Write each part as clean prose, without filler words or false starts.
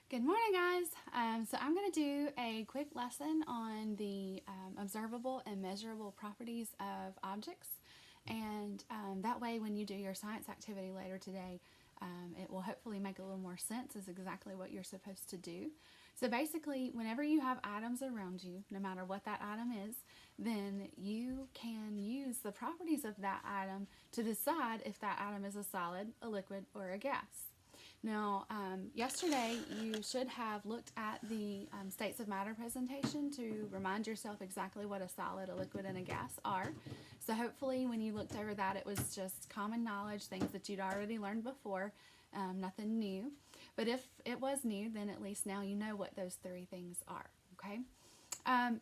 Good morning, guys. So I'm going to do a quick lesson on the observable and measurable properties of objects. And that way, when you do your science activity later today, it will hopefully make a little more sense as exactly what you're supposed to do. So basically, whenever you have items around you, no matter what that item is, then you can use the properties of that item to decide if that item is a solid, a liquid, or a gas. Now, yesterday you should have looked at the states of matter presentation to remind yourself exactly what a solid, a liquid, and a gas are. So hopefully when you looked over that, it was just common knowledge, things that you'd already learned before, nothing new. But if it was new, then at least now you know what those three things are, okay?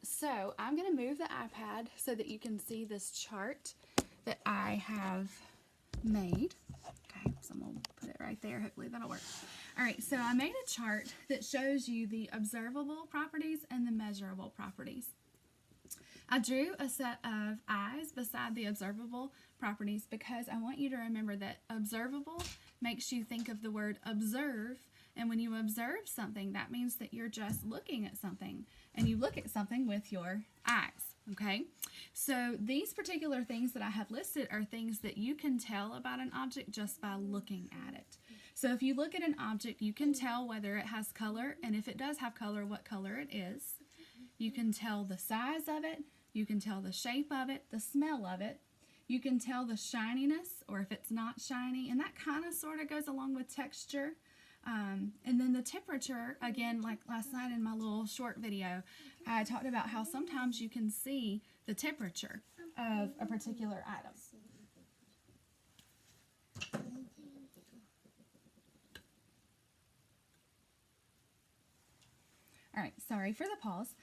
So I'm going to move the iPad so that you can see this chart that I have made. Okay, so I'm going to put it right there. Hopefully that'll work. All right, so I made a chart that shows you the observable properties and the measurable properties. I drew a set of eyes beside the observable properties because I want you to remember that observable makes you think of the word observe. And when you observe something, that means that you're just looking at something. And you look at something with your eyes, okay? So these particular things that I have listed are things that you can tell about an object just by looking at it. So if you look at an object, you can tell whether it has color, and if it does have color, what color it is. You can tell the size of it. You can tell the shape of it, the smell of it. You can tell the shininess, or if it's not shiny, and that kind of sort of goes along with texture. And then the temperature, again, like last night in my little short video, I talked about how sometimes you can see the temperature of a particular item. All right, sorry for the pause.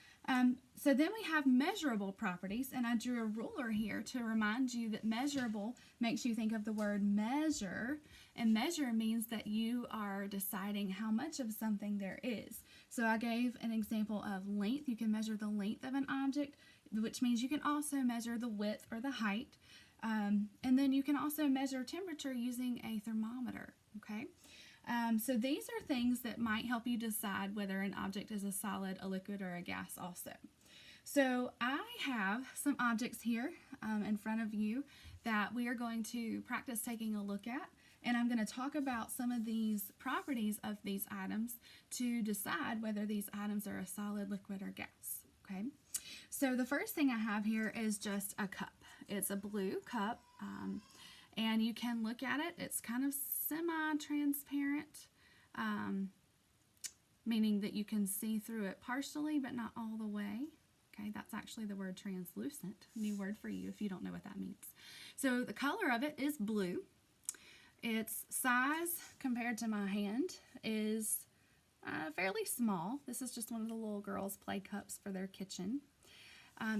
So then we have measurable properties, and I drew a ruler here to remind you that measurable makes you think of the word measure, and measure means that you are deciding how much of something there is. So I gave an example of length. You can measure the length of an object, which means you can also measure the width or the height. And then you can also measure temperature using a thermometer, okay? So these are things that might help you decide whether an object is a solid, a liquid, or a gas also. So I have some objects here in front of you that we are going to practice taking a look at, and I'm going to talk about some of these properties of these items to decide whether these items are a solid, liquid, or gas. Okay. So the first thing I have here is just a cup. It's a blue cup, and you can look at it. It's kind of semi-transparent, meaning that you can see through it partially, but not all the way. Okay, that's actually the word translucent, new word for you if you don't know what that means. So the color of it is blue. Its size compared to my hand is fairly small. This is just one of the little girls' play cups for their kitchen.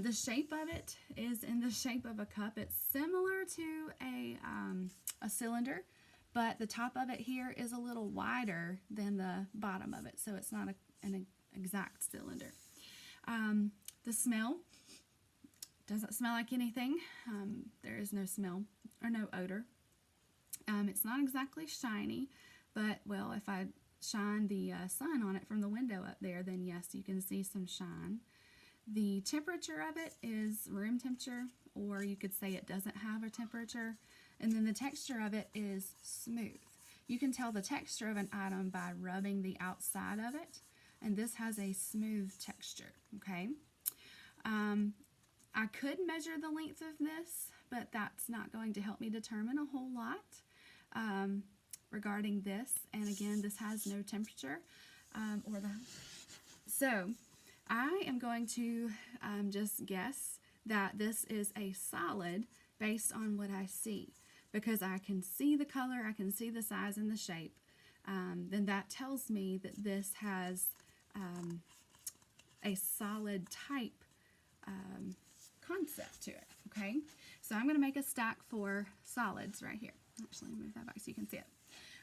The shape of it is in the shape of a cup. It's similar to a cylinder, but the top of it here is a little wider than the bottom of it, so it's not an exact cylinder. The smell doesn't smell like anything. There is no smell or no odor. It's not exactly shiny, but, well, if I shine the sun on it from the window up there, then yes, you can see some shine. The temperature of it is room temperature, or you could say it doesn't have a temperature. And then the texture of it is smooth. You can tell the texture of an item by rubbing the outside of it, and this has a smooth texture, okay? I could measure the length of this, but that's not going to help me determine a whole lot regarding this. And again, this has no temperature. So I am going to just guess that this is a solid based on what I see. Because I can see the color, I can see the size and the shape, then that tells me that this has a solid type concept to it, okay? So I'm going to make a stack for solids right here. Actually, move that back so you can see it.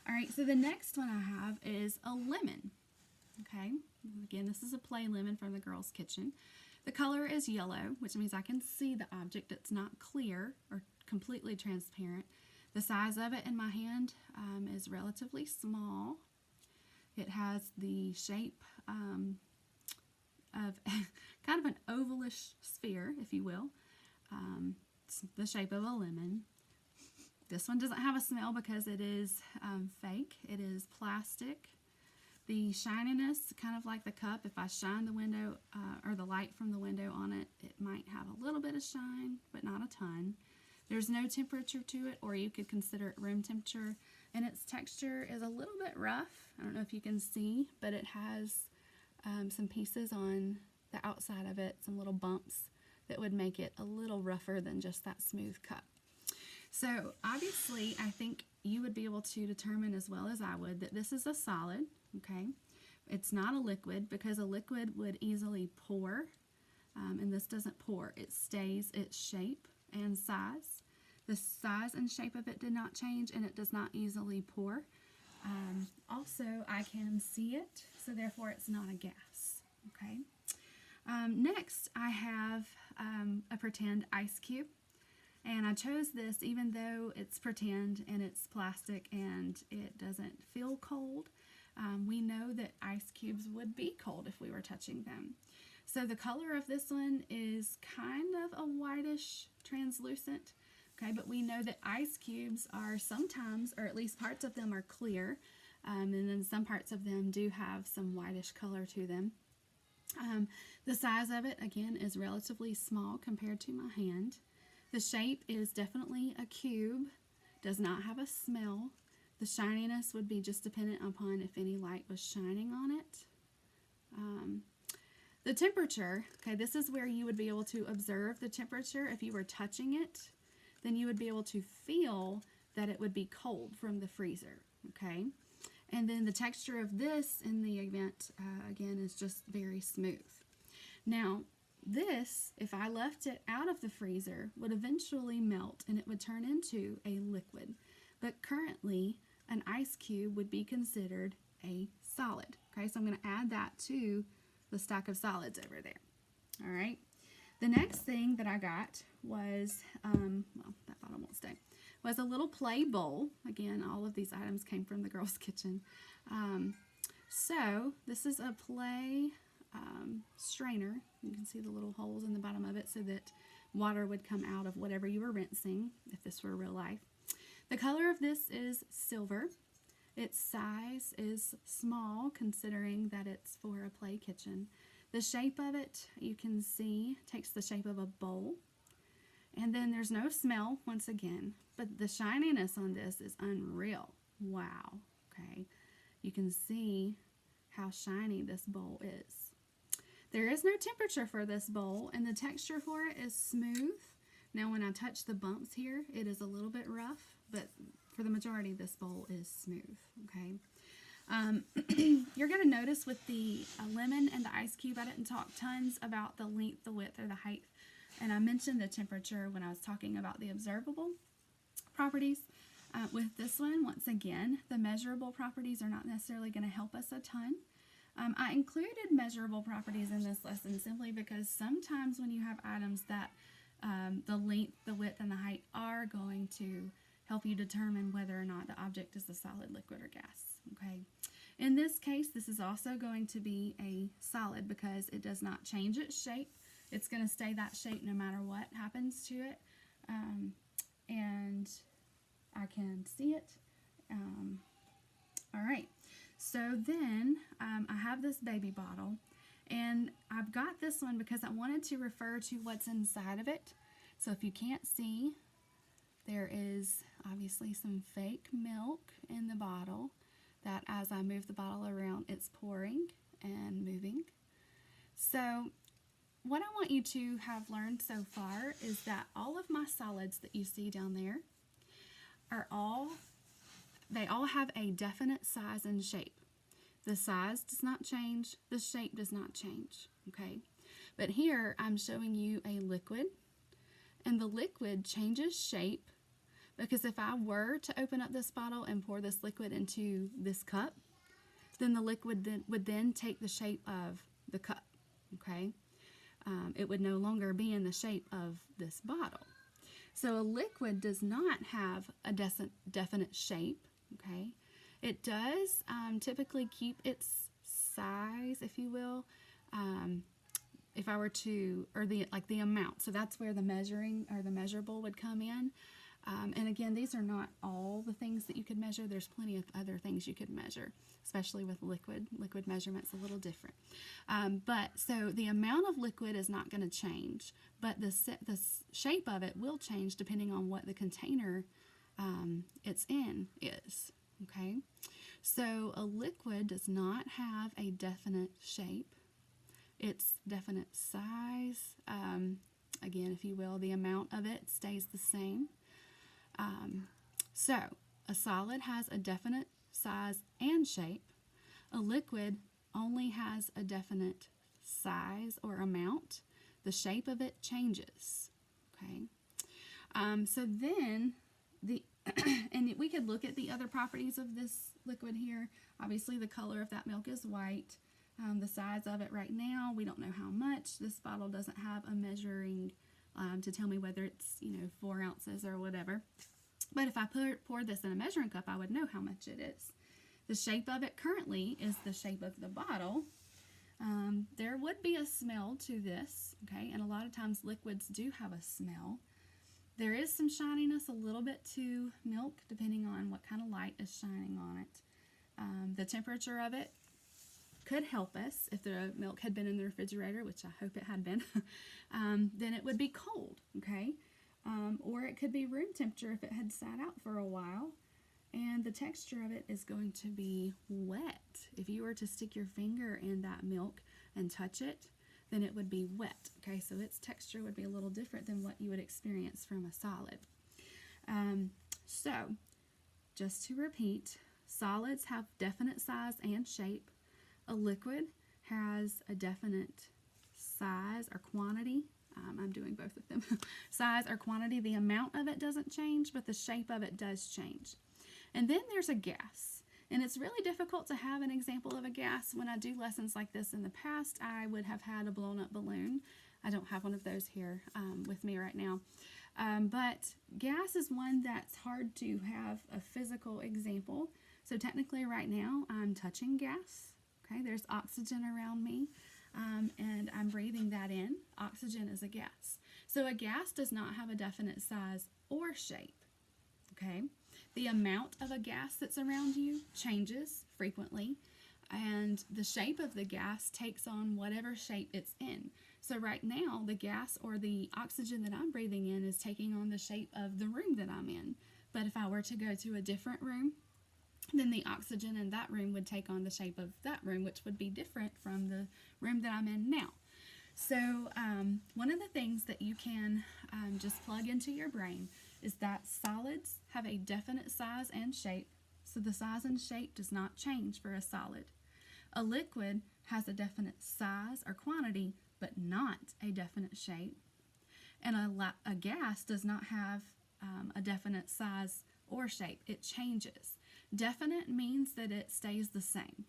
All right, so the next one I have is a lemon, okay? Again, this is a play lemon from the girls' kitchen. The color is yellow, which means I can see the object. It's not clear or completely transparent. The size of it in my hand is relatively small. It has the shape of kind of an ovalish sphere, if you will. It's the shape of a lemon. This one doesn't have a smell because it is fake. It is plastic. The shininess, kind of like the cup, if I shine the window or the light from the window on it, it might have a little bit of shine, but not a ton. There's no temperature to it, or you could consider it room temperature. And its texture is a little bit rough. I don't know if you can see, but it has some pieces on the outside of it, some little bumps that would make it a little rougher than just that smooth cup. So obviously, I think you would be able to determine as well as I would that this is a solid, okay? It's not a liquid because a liquid would easily pour, and this doesn't pour. It stays its shape and size. The size and shape of it did not change, and it does not easily pour. Also, I can see it, so therefore it's not a gas, okay? Next, I have a pretend ice cube. And I chose this even though it's pretend and it's plastic and it doesn't feel cold. We know that ice cubes would be cold if we were touching them. So the color of this one is kind of a whitish translucent. Okay, but we know that ice cubes are sometimes, or at least parts of them, are clear. And then some parts of them do have some whitish color to them. The size of it, again, is relatively small compared to my hand. The shape is definitely a cube, does not have a smell. The shininess would be just dependent upon if any light was shining on it. The temperature, okay, this is where you would be able to observe the temperature. If you were touching it, then you would be able to feel that it would be cold from the freezer, okay? And then the texture of this in the event, again, is just very smooth. Now, this, if I left it out of the freezer, would eventually melt and it would turn into a liquid. But currently, an ice cube would be considered a solid. Okay, so I'm going to add that to the stack of solids over there. All right. The next thing that I got was, well, that bottle won't stay, was a little play bowl. Again, all of these items came from the girls' kitchen. So this is a play strainer. You can see the little holes in the bottom of it so that water would come out of whatever you were rinsing if this were real life. The color of this is silver. Its size is small considering that it's for a play kitchen. The shape of it, you can see, takes the shape of a bowl. And then there's no smell once again, but the shininess on this is unreal. Wow. Okay. You can see how shiny this bowl is. There is no temperature for this bowl, and the texture for it is smooth. Now, when I touch the bumps here, it is a little bit rough, but for the majority, this bowl is smooth, okay? You're going to notice with the lemon and the ice cube, I didn't talk tons about the length, the width, or the height, and I mentioned the temperature when I was talking about the observable properties. With this one, once again, the measurable properties are not necessarily going to help us a ton. I included measurable properties in this lesson simply because sometimes when you have items that the length, the width, and the height are going to help you determine whether or not the object is a solid, liquid, or gas. Okay. In this case, this is also going to be a solid because it does not change its shape. It's going to stay that shape no matter what happens to it. And I can see it. All right. So then I have this baby bottle, and I've got this one because I wanted to refer to what's inside of it. So if you can't see, there is obviously some fake milk in the bottle that as I move the bottle around, it's pouring and moving. So what I want you to have learned so far is that all of my solids that you see down there they all have a definite size and shape. The size does not change, the shape does not change, okay? But here I'm showing you a liquid, and the liquid changes shape because if I were to open up this bottle and pour this liquid into this cup, then the liquid would then take the shape of the cup, okay? It would no longer be in the shape of this bottle. So a liquid does not have a definite shape, okay? It does typically keep its size, if you will. If I were to, or the amount. So that's where the measuring or the measurable would come in. And again, these are not all the things that you could measure. There's plenty of other things you could measure, especially with liquid. Liquid measurement's a little different. But so the amount of liquid is not going to change, but the shape of it will change depending on what the container it's in is. Okay, so a liquid does not have a definite shape. Its definite size, again, if you will, the amount of it stays the same. So a solid has a definite size and shape. A liquid only has a definite size or amount. The shape of it changes. Okay. So then and we could look at the other properties of this liquid here. Obviously, the color of that milk is white. The size of it right now, we don't know how much. This bottle doesn't have a measuring to tell me whether it's 4 ounces or whatever. But if I pour this in a measuring cup, I would know how much it is. The shape of it currently is the shape of the bottle. There would be a smell to this, okay? And a lot of times liquids do have a smell. There is some shininess a little bit to milk, depending on what kind of light is shining on it. The temperature of it could help us. If the milk had been in the refrigerator, which I hope it had been, then it would be cold, okay? Or it could be room temperature if it had sat out for a while. And the texture of it is going to be wet. If you were to stick your finger in that milk and touch it, then it would be wet, okay? So its texture would be a little different than what you would experience from a solid. So, just to repeat, solids have definite size and shape. A liquid has a definite size or quantity. I'm doing both of them. Size or quantity, the amount of it doesn't change, but the shape of it does change. And then there's a gas. And it's really difficult to have an example of a gas. When I do lessons like this in the past, I would have had a blown up balloon. I don't have one of those here with me right now. But gas is one that's hard to have a physical example. So technically right now I'm touching gas. Okay, there's oxygen around me. And I'm breathing that in. Oxygen is a gas. So a gas does not have a definite size or shape. Okay, the amount of a gas that's around you changes frequently, and the shape of the gas takes on whatever shape it's in. So right now, the gas or the oxygen that I'm breathing in is taking on the shape of the room that I'm in. But if I were to go to a different room, then the oxygen in that room would take on the shape of that room, which would be different from the room that I'm in now. So one of the things that you can just plug into your brain is that solids have a definite size and shape, so the size and shape does not change for a solid. A liquid has a definite size or quantity, but not a definite shape. And a gas does not have a definite size or shape. It changes. Definite means that it stays the same,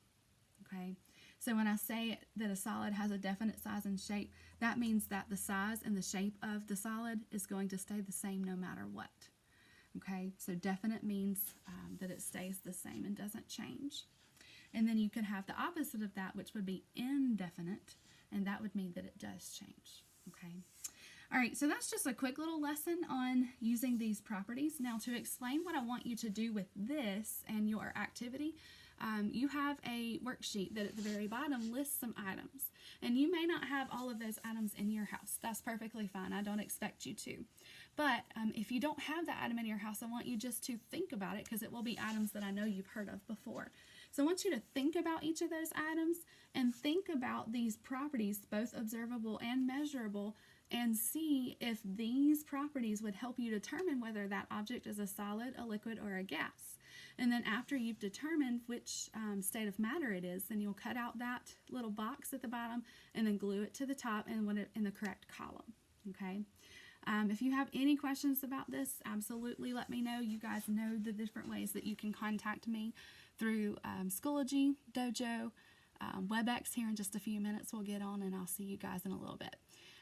okay? So when I say that a solid has a definite size and shape, that means that the size and the shape of the solid is going to stay the same no matter what, okay? So definite means that it stays the same and doesn't change. And then you could have the opposite of that, which would be indefinite, and that would mean that it does change, okay? All right, so that's just a quick little lesson on using these properties. Now, to explain what I want you to do with this and your activity, you have a worksheet that at the very bottom lists some items. And you may not have all of those items in your house. That's perfectly fine. I don't expect you to. But if you don't have that item in your house, I want you just to think about it, because it will be items that I know you've heard of before. So I want you to think about each of those items and think about these properties, both observable and measurable, and see if these properties would help you determine whether that object is a solid, a liquid, or a gas. And then after you've determined which state of matter it is, then you'll cut out that little box at the bottom and then glue it to the top and put it in the correct column, okay? If you have any questions about this, absolutely let me know. You guys know the different ways that you can contact me through Schoology, Dojo, WebEx. Here in just a few minutes we'll get on, and I'll see you guys in a little bit.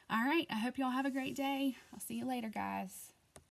All right, I hope you all have a great day. I'll see you later, guys.